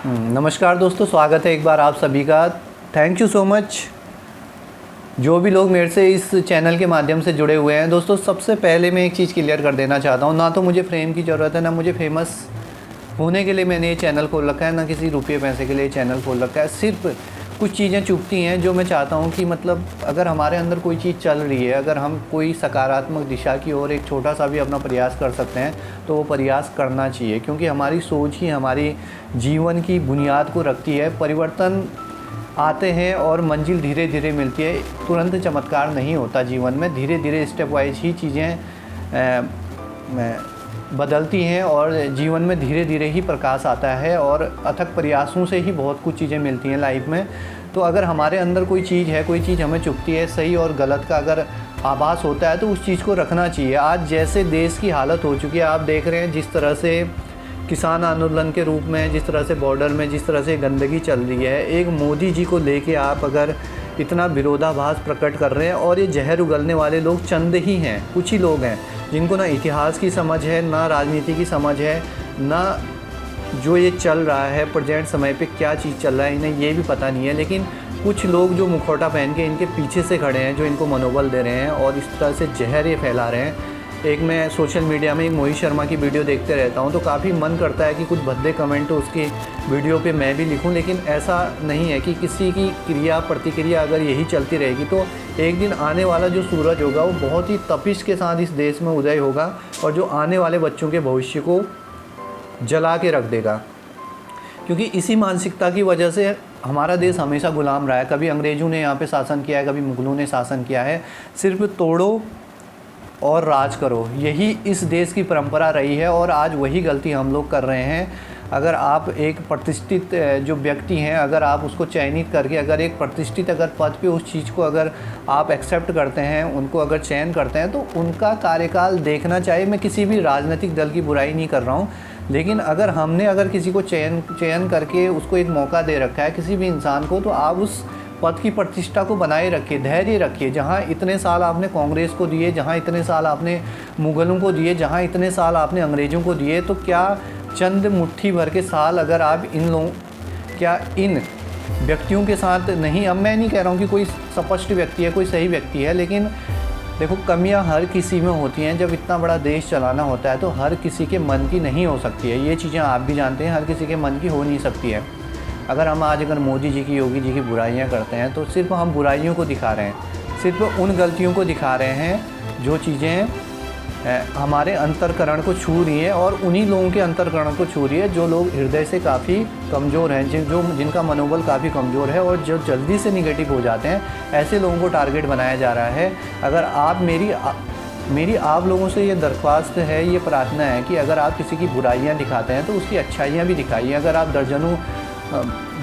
नमस्कार दोस्तों, स्वागत है एक बार आप सभी का। थैंक यू सो मच जो भी लोग मेरे से इस चैनल के माध्यम से जुड़े हुए हैं। दोस्तों, सबसे पहले मैं एक चीज़ क्लियर कर देना चाहता हूँ, ना तो मुझे फ्रेम की ज़रूरत है, ना मुझे फेमस होने के लिए मैंने ये चैनल खोल रखा है, ना किसी रुपये पैसे के लिए चैनल खोल रखा है। सिर्फ कुछ चीज़ें चुभती हैं जो मैं चाहता हूँ कि मतलब अगर हमारे अंदर कोई चीज़ चल रही है, अगर हम कोई सकारात्मक दिशा की ओर एक छोटा सा भी अपना प्रयास कर सकते हैं तो वो प्रयास करना चाहिए, क्योंकि हमारी सोच ही हमारी जीवन की बुनियाद को रखती है। परिवर्तन आते हैं और मंजिल धीरे धीरे मिलती है, तुरंत चमत्कार नहीं होता जीवन में। धीरे धीरे स्टेप वाइज ही चीज़ें बदलती हैं और जीवन में धीरे धीरे ही प्रकाश आता है और अथक प्रयासों से ही बहुत कुछ चीज़ें मिलती हैं लाइफ में। तो अगर हमारे अंदर कोई चीज़ है, कोई चीज़ हमें चुभती है, सही और गलत का अगर आभास होता है तो उस चीज़ को रखना चाहिए। आज जैसे देश की हालत हो चुकी है, आप देख रहे हैं जिस तरह से किसान आंदोलन के रूप में, जिस तरह से बॉर्डर में जिस तरह से गंदगी चल रही है, एक मोदी जी को लेके आप अगर इतना विरोधाभास प्रकट कर रहे हैं और ये जहर उगलने वाले लोग चंद ही हैं, कुछ ही लोग हैं जिनको ना इतिहास की समझ है, ना राजनीति की समझ है, ना जो ये चल रहा है प्रेजेंट समय पे क्या चीज़ चल रहा है इन्हें ये भी पता नहीं है। लेकिन कुछ लोग जो मुखौटा पहन के इनके पीछे से खड़े हैं, जो इनको मनोबल दे रहे हैं और इस तरह से जहर ये फैला रहे हैं। एक मैं सोशल मीडिया में एक मोहित शर्मा की वीडियो देखते रहता हूँ तो काफ़ी मन करता है कि कुछ भद्दे कमेंट तो उसकी वीडियो पे मैं भी लिखूँ, लेकिन ऐसा नहीं है कि किसी की क्रिया प्रतिक्रिया अगर यही चलती रहेगी तो एक दिन आने वाला जो सूरज होगा वो बहुत ही तपिश के साथ इस देश में उदय होगा और जो आने वाले बच्चों के भविष्य को जला के रख देगा। क्योंकि इसी मानसिकता की वजह से हमारा देश हमेशा गुलाम रहा है। कभी अंग्रेज़ों ने यहाँ पे शासन किया है, कभी मुगलों ने शासन किया है। सिर्फ तोड़ो और राज करो, यही इस देश की परंपरा रही है और आज वही गलती हम लोग कर रहे हैं। अगर आप एक प्रतिष्ठित जो व्यक्ति हैं, अगर आप उसको चयनित करके अगर एक प्रतिष्ठित अगर पद पे उस चीज़ को अगर आप एक्सेप्ट करते हैं, उनको अगर चयन करते हैं तो उनका कार्यकाल देखना चाहिए। मैं किसी भी राजनीतिक दल की बुराई नहीं कर रहा हूँ, लेकिन अगर हमने अगर किसी को चयन करके उसको एक मौका दे रखा है किसी भी इंसान को, तो आप उस पद की प्रतिष्ठा को बनाए रखिए, धैर्य रखिए। जहाँ इतने साल आपने कांग्रेस को दिए, जहाँ इतने साल आपने मुग़लों को दिए, जहाँ इतने साल आपने अंग्रेज़ों को दिए, तो क्या चंद मुट्ठी भर के साल अगर आप इन व्यक्तियों के साथ नहीं। अब मैं नहीं कह रहा हूँ कि कोई स्पष्ट व्यक्ति है, कोई सही व्यक्ति है, लेकिन देखो कमियां हर किसी में होती हैं। जब इतना बड़ा देश चलाना होता है तो हर किसी के मन की नहीं हो सकती है, ये चीज़ें आप भी जानते हैं, हर किसी के मन की हो नहीं सकती है। अगर हम आज मोदी जी की, योगी जी की बुराइयां करते हैं तो सिर्फ हम बुराइयों को दिखा रहे हैं, सिर्फ उन गलतियों को दिखा रहे हैं जो चीज़ें हमारे अंतर्करण को छू रही हैं और उन्हीं लोगों के अंतर्करण को छू रही है जो लोग हृदय से काफ़ी कमज़ोर हैं, जिनका मनोबल काफ़ी कमज़ोर है और जो जल्दी से निगेटिव हो जाते हैं। ऐसे लोगों को टारगेट बनाया जा रहा है। अगर आप मेरी आप लोगों से ये दरख्वास्त है, ये प्रार्थना है कि अगर आप किसी की बुराइयां दिखाते हैं तो उसकी अच्छाइयां भी दिखाइए। अगर आप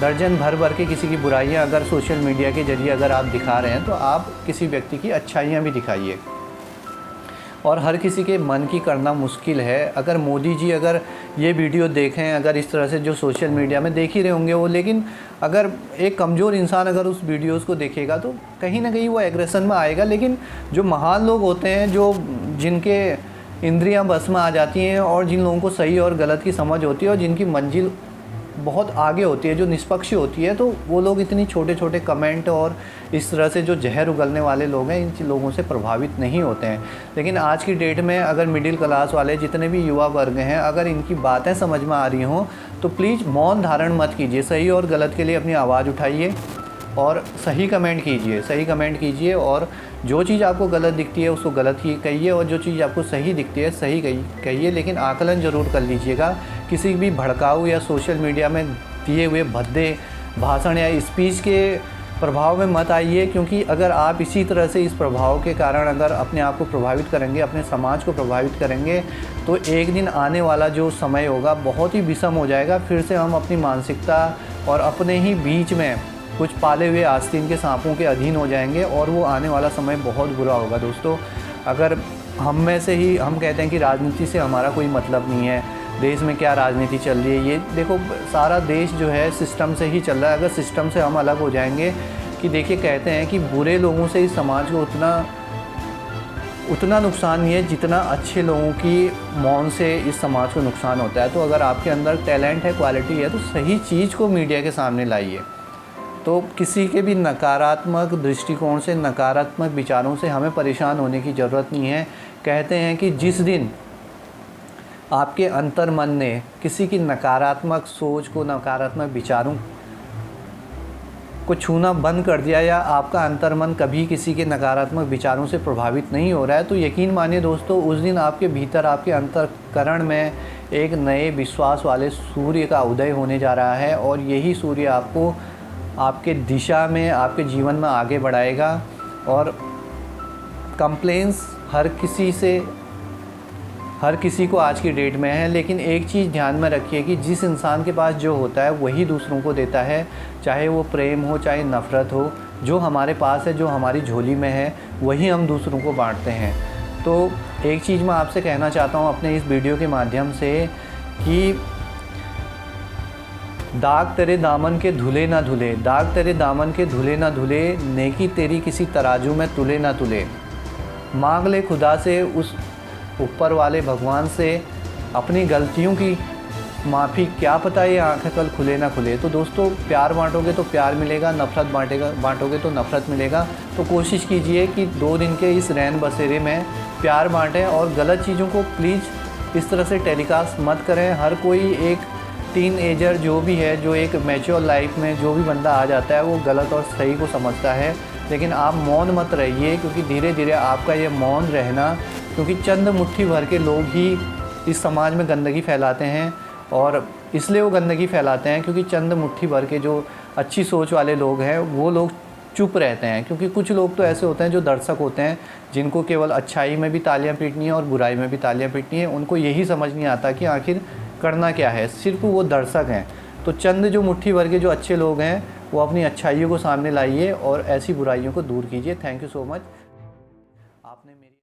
दर्जन भर के किसी की बुराइयां अगर सोशल मीडिया के ज़रिए अगर आप दिखा रहे हैं तो आप किसी व्यक्ति की अच्छाइयां भी दिखाइए। और हर किसी के मन की करना मुश्किल है। अगर मोदी जी अगर ये वीडियो देखें, अगर इस तरह से जो सोशल मीडिया में देख ही रहे होंगे वो, लेकिन अगर एक कमज़ोर इंसान अगर उस वीडियोस को देखेगा तो कहीं ना कहीं वो एग्रेशन में आएगा। लेकिन जो महान लोग होते हैं, जो जिनके इंद्रियां बस में आ जाती हैं और जिन लोगों को सही और गलत की समझ होती है और जिनकी मंजिल बहुत आगे होती है, जो निष्पक्ष होती है, तो वो लोग इतनी छोटे छोटे कमेंट और इस तरह से जो जहर उगलने वाले लोग हैं इन लोगों से प्रभावित नहीं होते हैं। लेकिन आज की डेट में अगर मिडिल क्लास वाले जितने भी युवा वर्ग हैं, अगर इनकी बातें समझ में आ रही हों तो प्लीज़ मौन धारण मत कीजिए। सही और गलत के लिए अपनी आवाज़ उठाइए और सही कमेंट कीजिए और जो चीज़ आपको गलत दिखती है उसको गलत ही कहिए और जो चीज़ आपको सही दिखती है सही कहिए। लेकिन आकलन ज़रूर कर लीजिएगा। किसी भी भड़काऊ या सोशल मीडिया में दिए हुए भद्दे भाषण या स्पीच के प्रभाव में मत आइए, क्योंकि अगर आप इसी तरह से इस प्रभाव के कारण अगर अपने आप को प्रभावित करेंगे, अपने समाज को प्रभावित करेंगे, तो एक दिन आने वाला जो समय होगा बहुत ही विषम हो जाएगा। फिर से हम अपनी मानसिकता और अपने ही बीच में कुछ पाले हुए आस्तीन के सांपों के अधीन हो जाएंगे और वो आने वाला समय बहुत बुरा होगा। दोस्तों, अगर हम में से ही हम कहते हैं कि राजनीति से हमारा कोई मतलब नहीं है, देश में क्या राजनीति चल रही है, ये देखो सारा देश जो है सिस्टम से ही चल रहा है। अगर सिस्टम से हम अलग हो जाएंगे कि देखिए कहते हैं कि बुरे लोगों से इस समाज को उतना नुकसान नहीं है जितना अच्छे लोगों की मौन से इस समाज को नुकसान होता है। तो अगर आपके अंदर टैलेंट है, क्वालिटी है, तो सही चीज़ को मीडिया के सामने लाइए। तो किसी के भी नकारात्मक दृष्टिकोण से, नकारात्मक विचारों से हमें परेशान होने की ज़रूरत नहीं है। कहते हैं कि जिस दिन आपके अंतर्मन ने किसी की नकारात्मक सोच को, नकारात्मक विचारों को छूना बंद कर दिया, या आपका अंतर्मन कभी किसी के नकारात्मक विचारों से प्रभावित नहीं हो रहा है, तो यकीन मानिए दोस्तों, उस दिन आपके भीतर, आपके अंतःकरण में एक नए विश्वास वाले सूर्य का उदय होने जा रहा है। और यही सूर्य आपको आपके दिशा में, आपके जीवन में आगे बढ़ाएगा। और कंप्लेंट्स हर किसी को आज की डेट में है, लेकिन एक चीज़ ध्यान में रखिए कि जिस इंसान के पास जो होता है वही दूसरों को देता है, चाहे वो प्रेम हो, चाहे नफ़रत हो। जो हमारे पास है, जो हमारी झोली में है, वही हम दूसरों को बांटते हैं। तो एक चीज़ मैं आपसे कहना चाहता हूँ अपने इस वीडियो के माध्यम से कि दाग तेरे दामन के धुले ना धुले, दाग तेरे दामन के धुले ना धुले, नेकी तेरी किसी तराजू में तुले ना तुले। मांग ले खुदा से, उस ऊपर वाले भगवान से, अपनी गलतियों की माफ़ी। क्या पता ये आंखें कल खुले ना खुले। तो दोस्तों, प्यार बांटोगे तो प्यार मिलेगा, नफ़रत बांटोगे तो नफ़रत मिलेगा। तो कोशिश कीजिए कि 2 दिन के इस रैन बसेरे में प्यार बांटें, और गलत चीज़ों को प्लीज़ इस तरह से टेलीकास्ट मत करें। हर कोई एक टीनएजर जो भी है, जो एक मैच्योर लाइफ में जो भी बंदा आ जाता है, वो गलत और सही को समझता है। लेकिन आप मौन मत रहिए, क्योंकि धीरे धीरे आपका ये मौन रहना, क्योंकि चंद मुट्ठी भर के लोग ही इस समाज में गंदगी फैलाते हैं। और इसलिए वो गंदगी फैलाते हैं क्योंकि चंद मुट्ठी भर के जो अच्छी सोच वाले लोग हैं, वो लोग चुप रहते हैं। क्योंकि कुछ लोग तो ऐसे होते हैं जो दर्शक होते हैं, जिनको केवल अच्छाई में भी तालियां पीटनी है और बुराई में भी तालियां पीटनी है। उनको यही समझ नहीं आता कि आखिर करना क्या है, सिर्फ वो दर्शक हैं। तो चंद जो मुट्ठी भर के जो अच्छे लोग हैं, वो अपनी अच्छाइयों को सामने लाइए और ऐसी बुराइयों को दूर कीजिए। Thank you so much. आपने मेरी